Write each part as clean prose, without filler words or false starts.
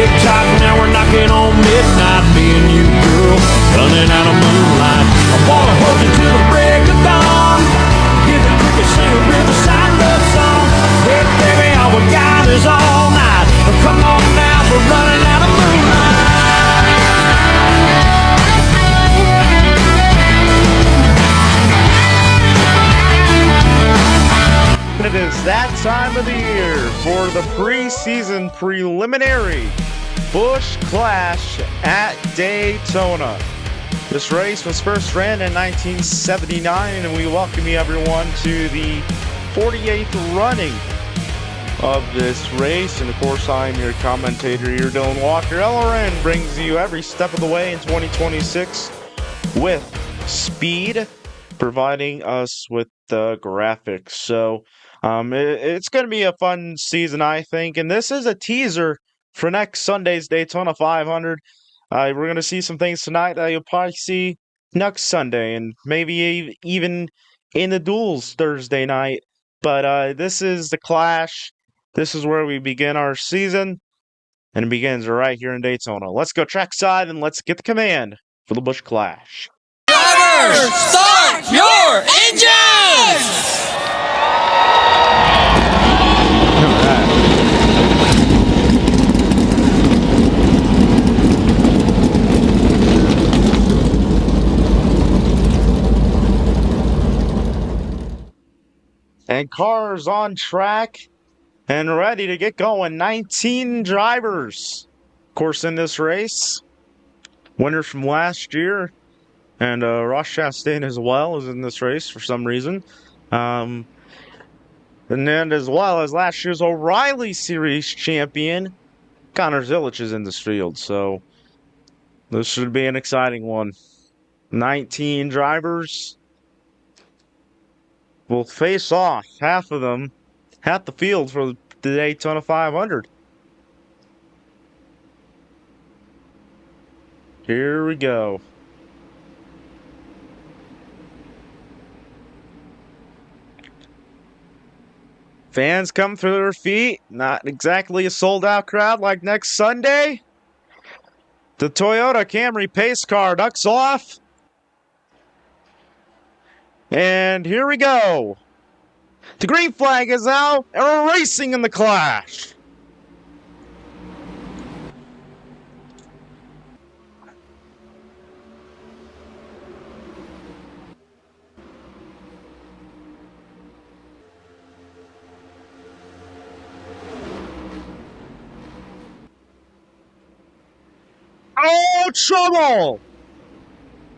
Tick-tock, now we're knocking on midnight. Me and you, girl, running out of moonlight. I wanna hold you till the break of dawn. Get the cricket, sing a riverside love song. Hey, baby, all we got is all night. Come on now, we're running out of moonlight. It is that time of the year for the preseason preliminary Busch Clash at Daytona. This race was first ran in 1979, and we welcome you everyone to the 48th running of this race. And of course, I'm your commentator here, Dylan Walker. LRN brings you every step of the way in 2026 with speed, providing us with the graphics. So it's going to be a fun season, I think. And this is a teaser for next Sunday's Daytona 500. We're going to see some things tonight that you'll probably see next Sunday, and maybe even in the duels Thursday night. But this is the Clash. This is where we begin our season, and it begins right here in Daytona. Let's go trackside and let's get the command for the Busch Clash. Drivers, start your engines! And cars on track and ready to get going. 19 drivers, of course, in this race. Winners from last year, and Ross Chastain as well is in this race for some reason. And then as well as last year's O'Reilly Series champion, Connor Zilic is in this field. So this should be an exciting one. 19 drivers will face off, half the field for the Daytona 500. Here we go. Fans come through their feet. Not exactly a sold-out crowd like next Sunday. The Toyota Camry pace car ducks off. And here we go. The green flag is out, and we're racing in the Clash. Oh, trouble!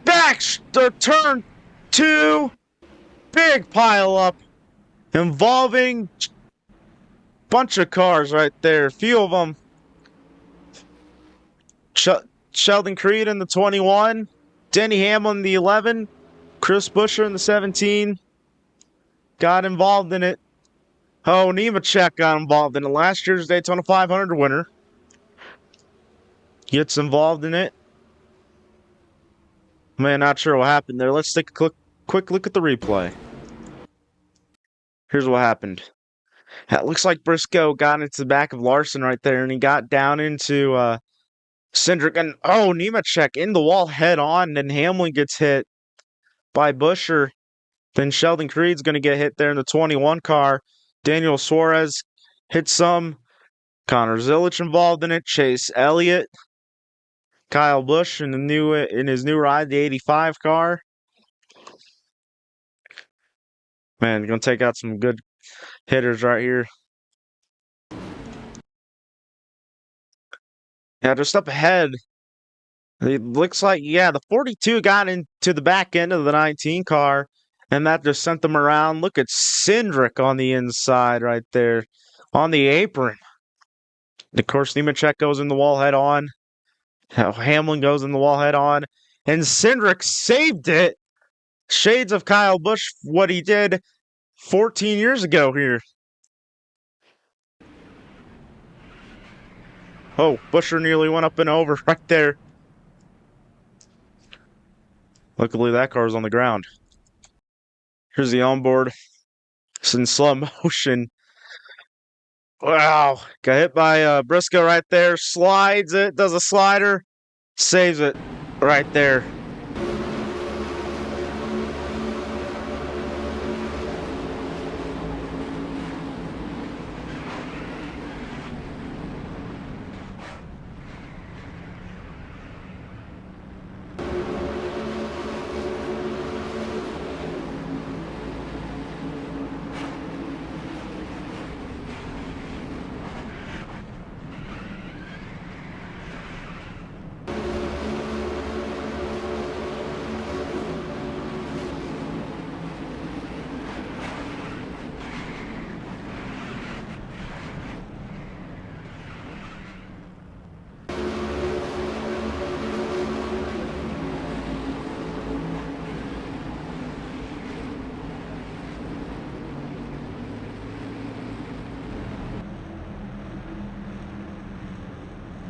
Back to turn 2. Big pile up involving bunch of cars right there. A few of them. Sheldon Creed in the 21, Denny Hamlin in the 11, Chris Buescher in the 17 got involved in it. Oh, Nemechek got involved in it. Last year's Daytona 500 winner gets involved in it. Man, not sure what happened there. Let's take a quick look at the replay. Here's what happened. It looks like Briscoe got into the back of Larson right there, and he got down into Cindric. And, oh, Nemechek in the wall head on, and Hamlin gets hit by Buescher. Then Sheldon Creed's going to get hit there in the 21 car. Daniel Suarez hit some. Connor Zilic involved in it. Chase Elliott. Kyle Busch in his new ride, the 85 car. Man, going to take out some good hitters right here. Yeah, just up ahead. It looks like, yeah, the 42 got into the back end of the 19 car, and that just sent them around. Look at Cindric on the inside right there on the apron. Of course, Nemechek goes in the wall head on. Hamlin goes in the wall head on. And Cindric saved it. Shades of Kyle Busch, what he did 14 years ago here. Oh, Buescher nearly went up and over right there. Luckily, that car's on the ground. Here's the onboard. It's in slow motion. Wow. Got hit by Briscoe right there. Slides it. Does a slider. Saves it right there.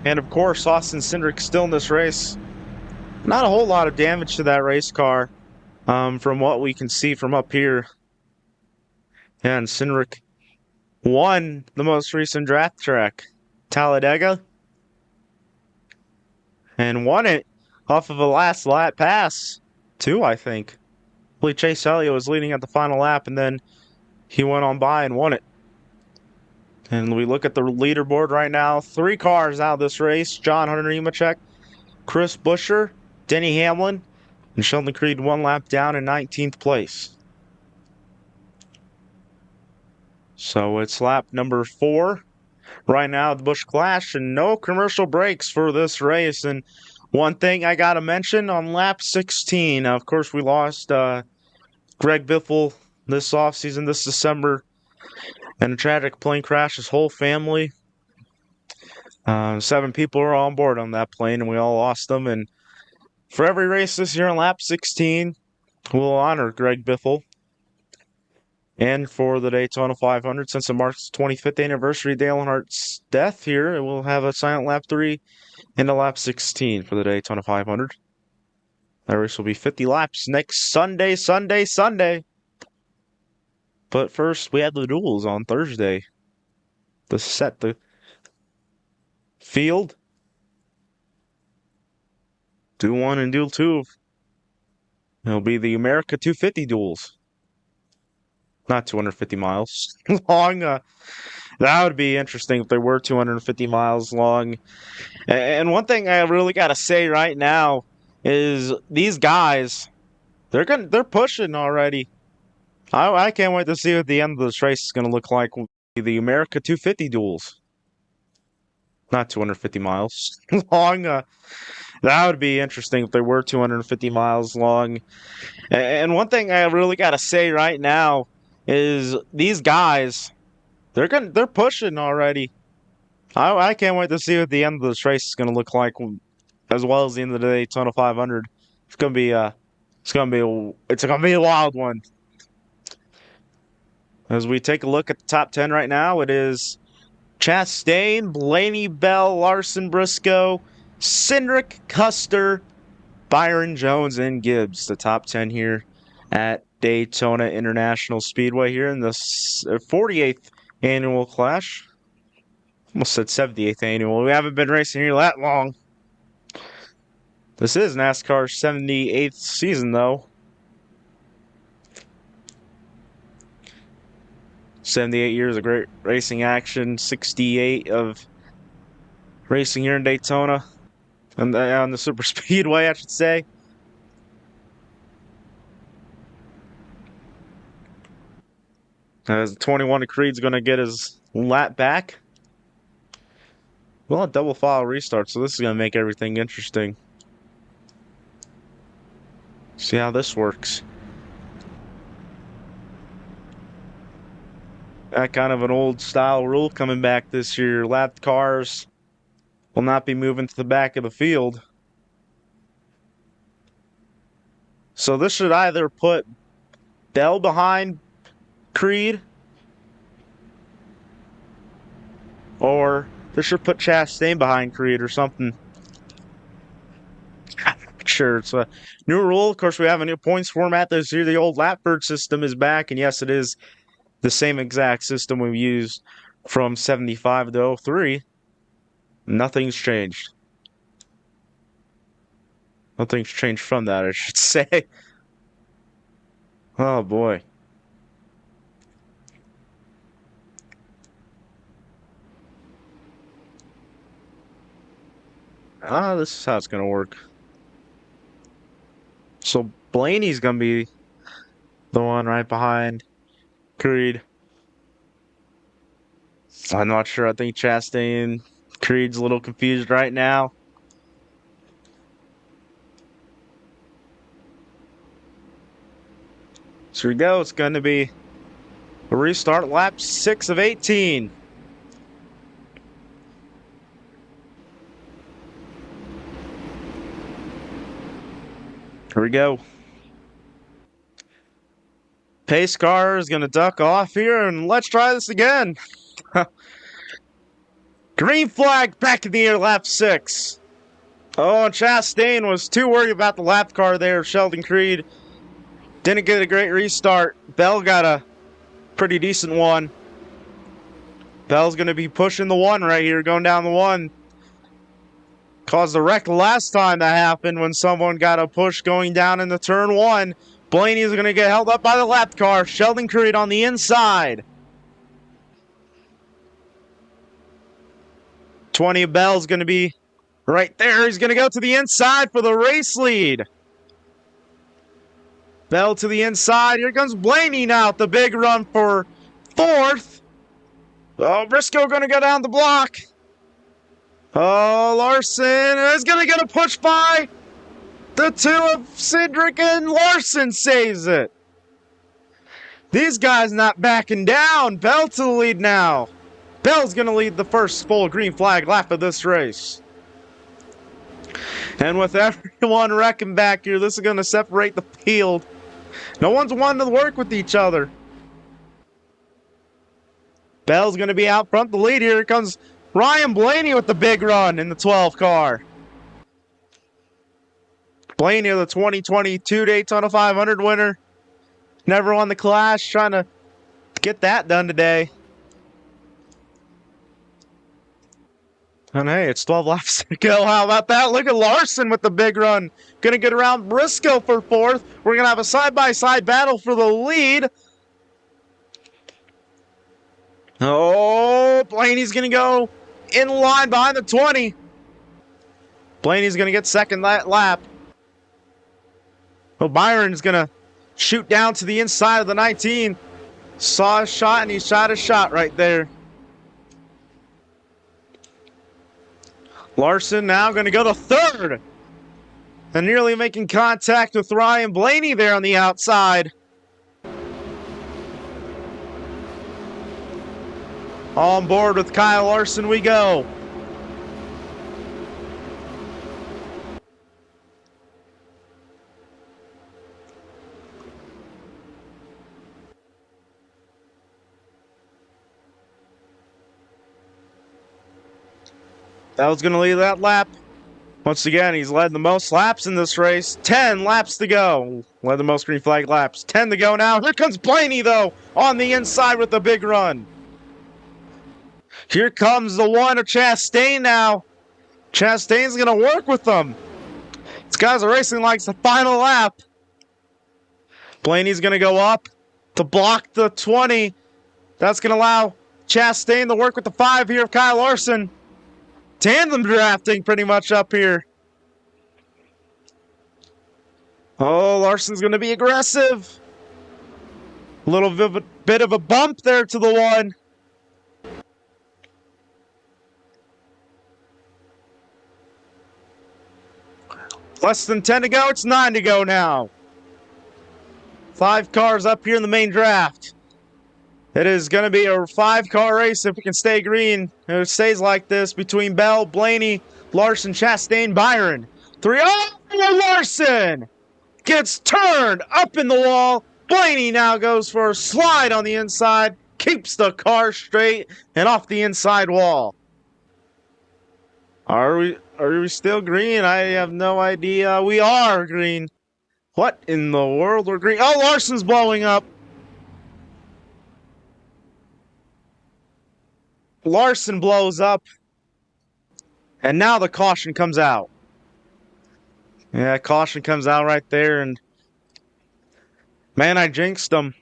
And of course, Austin Cindric still in this race. Not a whole lot of damage to that race car from what we can see from up here. And Cindric won the most recent draft track, Talladega, and won it off of a last lap pass, too, I think. I believe Chase Elliott was leading at the final lap, and then he went on by and won it. And we look at the leaderboard right now. 3 cars out of this race. John Hunter Nemechek, Chris Buescher, Denny Hamlin, and Sheldon Creed 1 lap down in 19th place. So it's lap number 4 right now at the Busch Clash, and no commercial breaks for this race. And one thing I got to mention on lap 16, of course, we lost Greg Biffle this offseason, this December, in a tragic plane crash. His whole family, 7 people were on board on that plane, and we all lost them. And for every race this year on lap 16, we'll honor Greg Biffle. And for the Daytona 500, since it marks the 25th anniversary of Dale Earnhardt's death here, we'll have a silent lap 3 and a lap 16 for the Daytona 500. That race will be 50 laps next Sunday. But first, we have the duels on Thursday to set the field. Duel 1 and Duel 2. It'll be the America 250 duels. Not 250 miles long. That would be interesting if they were 250 miles long. And one thing I really got to say right now is these guys, they're pushing already. I can't wait to see what the end of this race is going to look like. The America 250 duels. Not 250 miles long. That would be interesting if they were 250 miles long. And one thing I really got to say right now is these guys, they're pushing already. I can't wait to see what the end of this race is going to look like, as well as the end of the Daytona 500. It's gonna be a wild one. As we take a look at the top 10 right now, it is Chastain, Blaney, Bell, Larson, Briscoe, Cindric, Custer, Byron, Jones, and Gibbs. The top 10 here at Daytona International Speedway here in the 48th annual Clash. Almost said 78th annual. We haven't been racing here that long. This is NASCAR's 78th season, though. 78 years of great racing action. 68 of racing here in Daytona. And on the super speedway, I should say. As 21 Creed's going to get his lap back. Well, a double file restart, so this is going to make everything interesting. See how this works. That kind of an old style rule coming back this year. Lapped cars will not be moving to the back of the field. So this should either put Bell behind Creed, or this should put Chastain behind Creed or something. I'm not sure. It's a new rule. Of course, we have a new points format this year. The old lap bird system is back, and yes, it is the same exact system we've used from 75 to 03. Nothing's changed. Nothing's changed from that, I should say. Oh boy. This is how it's gonna work. So Blaney's gonna be the one right behind Creed. I'm not sure. I think Chastain, Creed's a little confused right now. So here we go. It's going to be a restart, lap 6 of 18. Here we go. Pace car is going to duck off here, and let's try this again. Green flag back in the air, lap 6. Oh, and Chastain was too worried about the lap car there. Sheldon Creed didn't get a great restart. Bell got a pretty decent one. Bell's going to be pushing the one right here, going down the one. Caused a wreck last time that happened when someone got a push going down into turn 1. Blaney's going to get held up by the lap car. Sheldon Creed on the inside. 20 Bell's going to be right there. He's going to go to the inside for the race lead. Bell to the inside. Here comes Blaney now. The big run for 4th. Oh, Briscoe going to go down the block. Oh, Larson is going to get a push by the two of Cindric, and Larson saves it. These guys not backing down. Bell to the lead now. Bell's going to lead the first full green flag lap of this race. And with everyone wrecking back here, this is going to separate the field. No one's wanting to work with each other. Bell's going to be out front the lead here. Here comes Ryan Blaney with the big run in the 12 car. Blaney, the 2022 Daytona 500 winner. Never won the Clash, trying to get that done today. And hey, it's 12 laps to go. How about that? Look at Larson with the big run. Gonna get around Briscoe for 4th. We're gonna have a side-by-side battle for the lead. Oh, Blaney's gonna go in line behind the 20. Blaney's gonna get second that lap. Oh, Byron's gonna shoot down to the inside of the 19. Saw a shot and he shot a shot right there. Larson now going to go to 3rd. And nearly making contact with Ryan Blaney there on the outside. On board with Kyle Larson we go. That was going to lead that lap. Once again, he's led the most laps in this race. 10 laps to go. Led the most green flag laps. 10 to go now. Here comes Blaney, though, on the inside with the big run. Here comes the one of Chastain now. Chastain's going to work with them. These guys are racing like it's the final lap. Blaney's going to go up to block the 20. That's going to allow Chastain to work with the 5 here of Kyle Larson. Tandem drafting pretty much up here. Oh, Larson's going to be aggressive. A little bit of a bump there to the one. Less than 10 to go. It's 9 to go now. 5 cars up here in the main draft. It is going to be a 5-car race if we can stay green. If it stays like this between Bell, Blaney, Larson, Chastain, Byron. 3. Oh, Larson gets turned up in the wall. Blaney now goes for a slide on the inside. Keeps the car straight and off the inside wall. Are we still green? I have no idea. We are green. What in the world? We're green. Oh, Larson's blowing up. Larson blows up. And now the caution comes out. Yeah, caution comes out right there. And man, I jinxed him.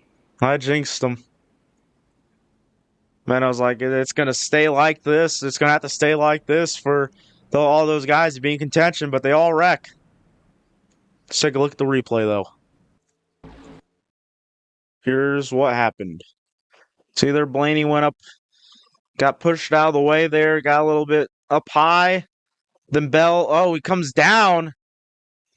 Man, I was like, it's going to stay like this. It's going to have to stay like this for all those guys to be in contention, but they all wreck. Let's take a look at the replay, though. Here's what happened. See there, Blaney went up, got pushed out of the way there, got a little bit up high. Then Bell, he comes down.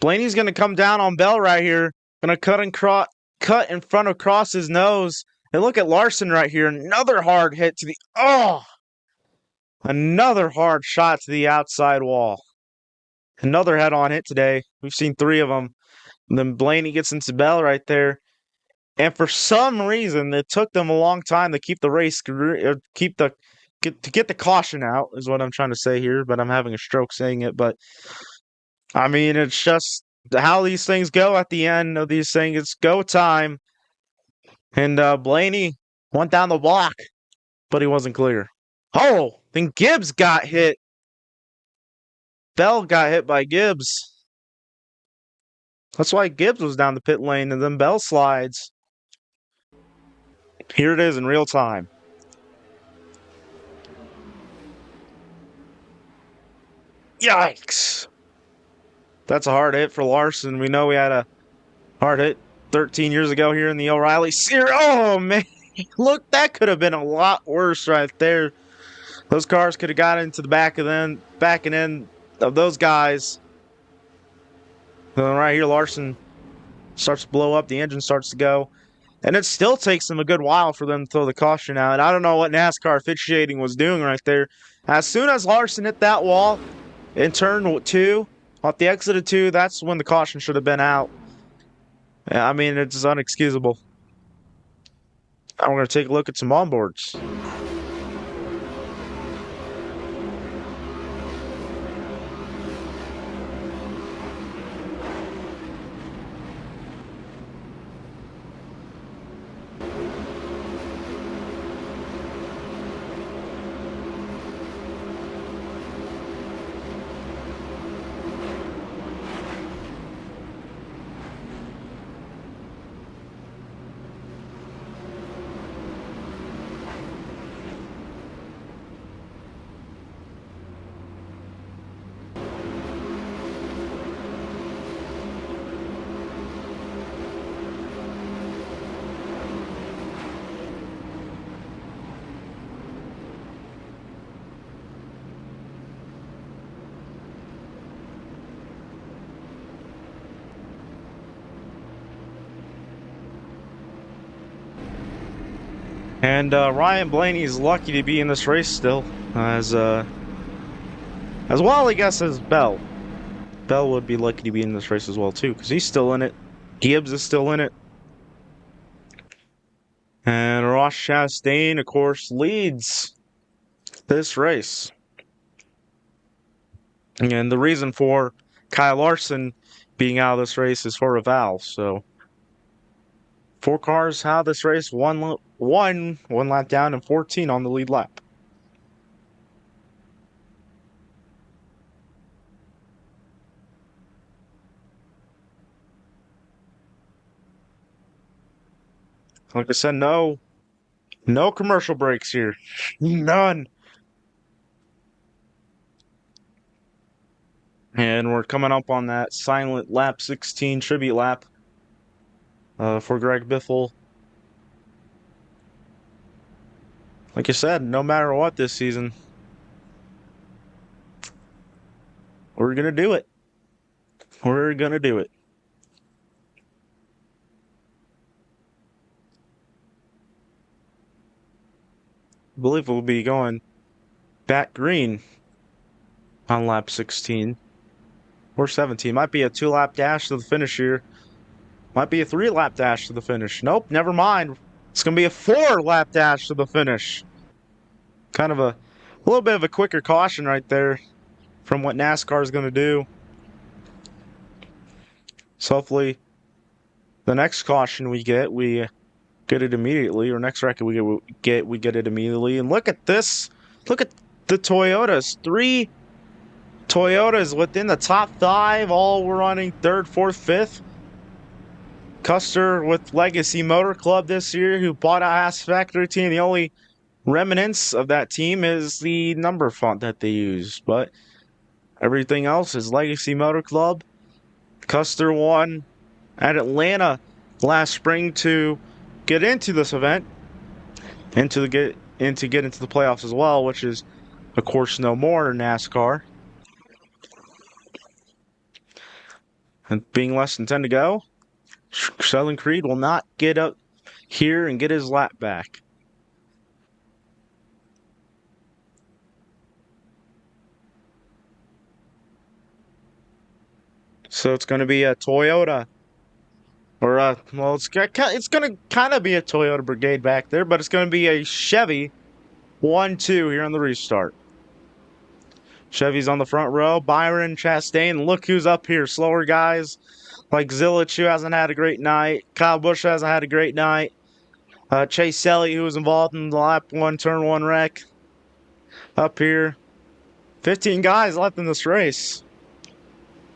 Blaney's going to come down on Bell right here. Going to cut in front across his nose. And look at Larson right here. Another hard hit to another hard shot to the outside wall. Another head-on hit today. We've seen 3 of them. And then Blaney gets into Bell right there. And for some reason, it took them a long time to keep the race, get the caution out, is what I'm trying to say here. But I'm having a stroke saying it. But I mean, it's just how these things go at the end of these things. It's go time. And Blaney went down the block, but he wasn't clear. Oh, then Gibbs got hit. Bell got hit by Gibbs. That's why Gibbs was down the pit lane, and then Bell slides. Here it is in real time. Yikes. That's a hard hit for Larson. We know we had a hard hit 13 years ago here in the O'Reilly Series. Oh, man. Look, that could have been a lot worse right there. Those cars could have got into the back and end of those guys. And then right here, Larson starts to blow up. The engine starts to go. And it still takes them a good while for them to throw the caution out. And I don't know what NASCAR officiating was doing right there. As soon as Larson hit that wall in turn 2, off the exit of 2, that's when the caution should have been out. I mean, it's unexcusable. Now we're going to take a look at some onboards. And Ryan Blaney's lucky to be in this race still, as well, I guess, as Bell. Bell would be lucky to be in this race as well, too, because he's still in it. Gibbs is still in it. And Ross Chastain, of course, leads this race. And the reason for Kyle Larson being out of this race is for a valve, so 4 cars out of this race, one lap down, and 14 on the lead lap. Like I said, no commercial breaks here. None. And we're coming up on that silent lap 16 tribute lap for Greg Biffle. Like I said, no matter what this season, we're going to do it. We're going to do it. I believe we'll be going back green on lap 16 or 17. Might be a 2-lap dash to the finish here. Might be a 3-lap dash to the finish. Nope, never mind. It's going to be a 4-lap dash to the finish. Kind of a little bit of a quicker caution right there from what NASCAR is going to do. So hopefully the next caution we get it immediately, or next record we get it immediately. And look at this Look at the Toyotas. 3 Toyotas within the top 5. All were running 3rd, 4th, 5th. Custer with Legacy Motor Club this year, who bought a Haas factory team. The only remnants of that team is the number font that they use, but everything else is Legacy Motor Club. Custer won at Atlanta last spring to get into this event and to get into the playoffs as well, which is, of course, no more in NASCAR. And being less than 10 to go, Sheldon Creed will not get up here and get his lap back. So it's going to be a Toyota, or well, it's going to kind of be a Toyota Brigade back there, but it's going to be a Chevy 1-2 here on the restart. Chevy's on the front row. Byron, Chastain. Look who's up here. Slower guys like Zilich, who hasn't had a great night. Kyle Busch hasn't had a great night. Chase Selly, who was involved in the lap 1, turn 1 wreck. Up here. 15 guys left in this race.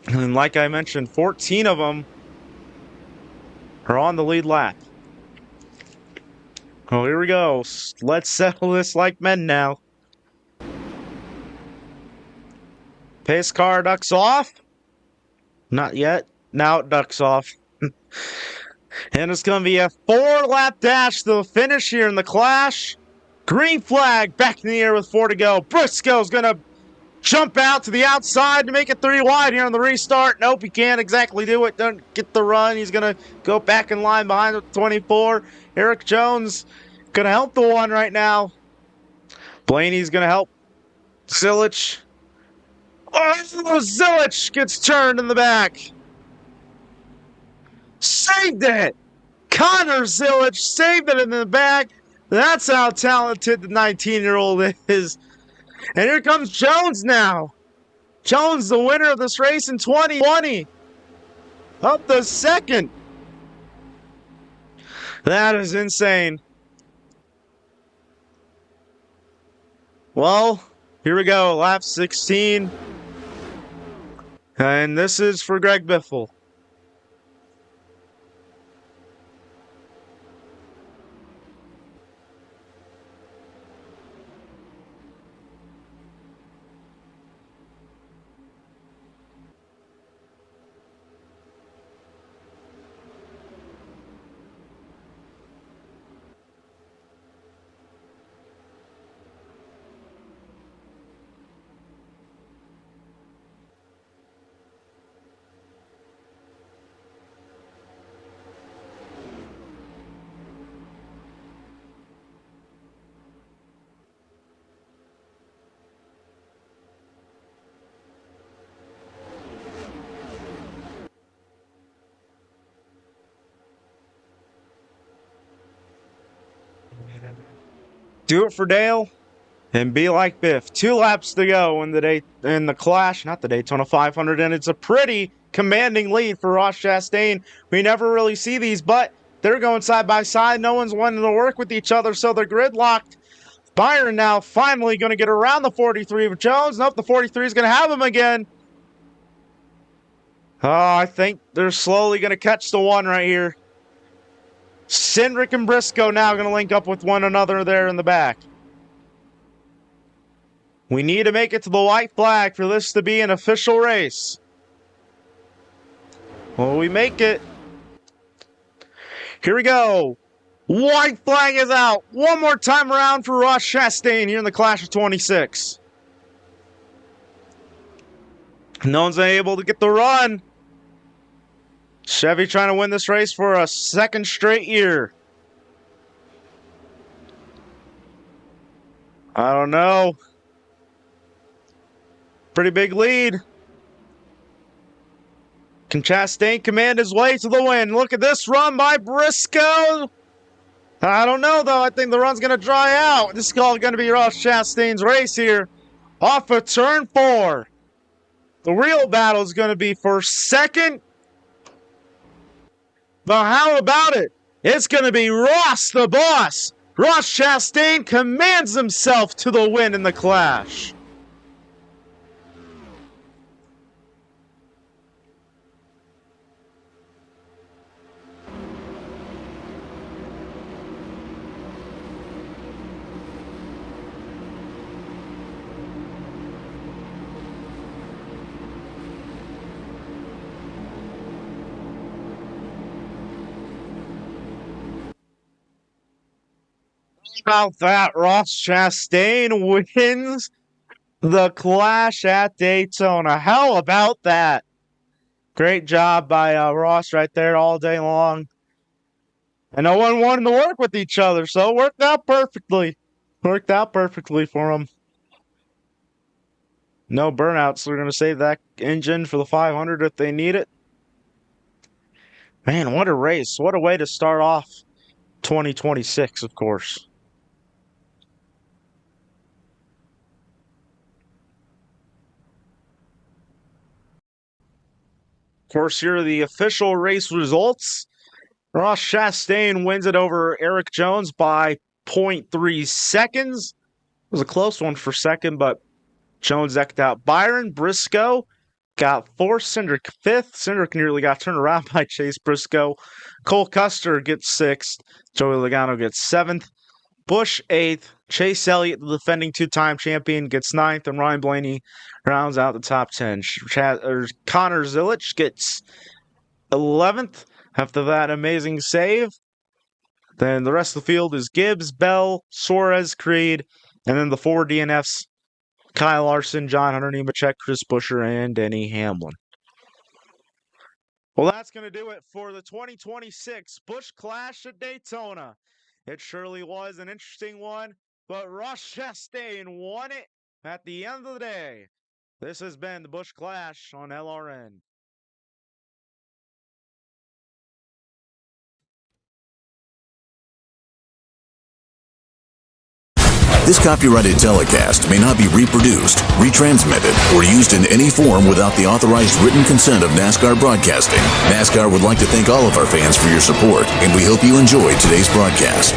And like I mentioned, 14 of them are on the lead lap. Oh, here we go. Let's settle this like men now. Pace car ducks off. Not yet. Now it ducks off. And it's going to be a 4-lap dash to the finish here in the Clash. Green flag back in the air with 4 to go. Briscoe's going to jump out to the outside to make it 3 wide here on the restart. Nope, he can't exactly do it. Don't get the run. He's going to go back in line behind the 24. Eric Jones going to help the 1 right now. Blaney's going to help Zilich. Oh, Zilich gets turned in the back. Saved it. Connor Zilich saved it in the back. That's how talented the 19-year-old is. And here comes Jones now. Jones, the winner of this race in 2020. Up the second. That is insane. Well, here we go. Lap 16. And this is for Greg Biffle. Do it for Dale and be like Biff. 2 laps to go in the Clash, not the Daytona 500, and it's a pretty commanding lead for Ross Chastain. We never really see these, but they're going side by side. No one's wanting to work with each other, so they're gridlocked. Byron now finally going to get around the 43 of Jones. Nope, the 43 is going to have him again. Oh, I think they're slowly going to catch the 1 right here. Cindric and Briscoe now going to link up with one another there in the back. We need to make it to the white flag for this to be an official race. Will we make it? Here we go. White flag is out. One more time around for Ross Chastain here in the Clash of 26. No one's able to get the run. Chevy trying to win this race for a 2nd straight year. I don't know. Pretty big lead. Can Chastain command his way to the win? Look at this run by Briscoe. I don't know, though. I think the run's going to dry out. This is all going to be Ross Chastain's race here. Off of turn 4. The real battle is going to be for 2nd. But how about it? It's going to be Ross the Boss Ross Chastain commands himself to the win in the Clash. About that, Ross Chastain wins the Clash at Daytona. How about that? Great job by Ross right there all day long. And no one wanted to work with each other, so it worked out perfectly. Worked out perfectly for them. No burnouts. They're going to save that engine for the 500 if they need it. Man, what a race. What a way to start off 2026, of course. Of course, here are the official race results. Ross Chastain wins it over Eric Jones by 0.3 seconds. It was a close one for second, but Jones eked out Byron. Briscoe got fourth. Cindric fifth. Cindric nearly got turned around by Chase Briscoe. Cole Custer gets sixth. Joey Logano gets seventh. Busch eighth. Chase Elliott, the defending two-time champion, gets ninth, and Ryan Blaney rounds out the top 10. Connor Zilic gets 11th after that amazing save. Then the rest of the field is Gibbs, Bell, Suarez, Creed, and then the four DNFs, Kyle Larson, John Hunter Nemechek, Chris Buescher, and Denny Hamlin. Well, that's going to do it for the 2026 Busch Clash at Daytona. It surely was an interesting one, but Ross Chastain won it at the end of the day. This has been the Busch Clash on LRN. This copyrighted telecast may not be reproduced, retransmitted, or used in any form without the authorized written consent of NASCAR Broadcasting. NASCAR would like to thank all of our fans for your support, and we hope you enjoyed today's broadcast.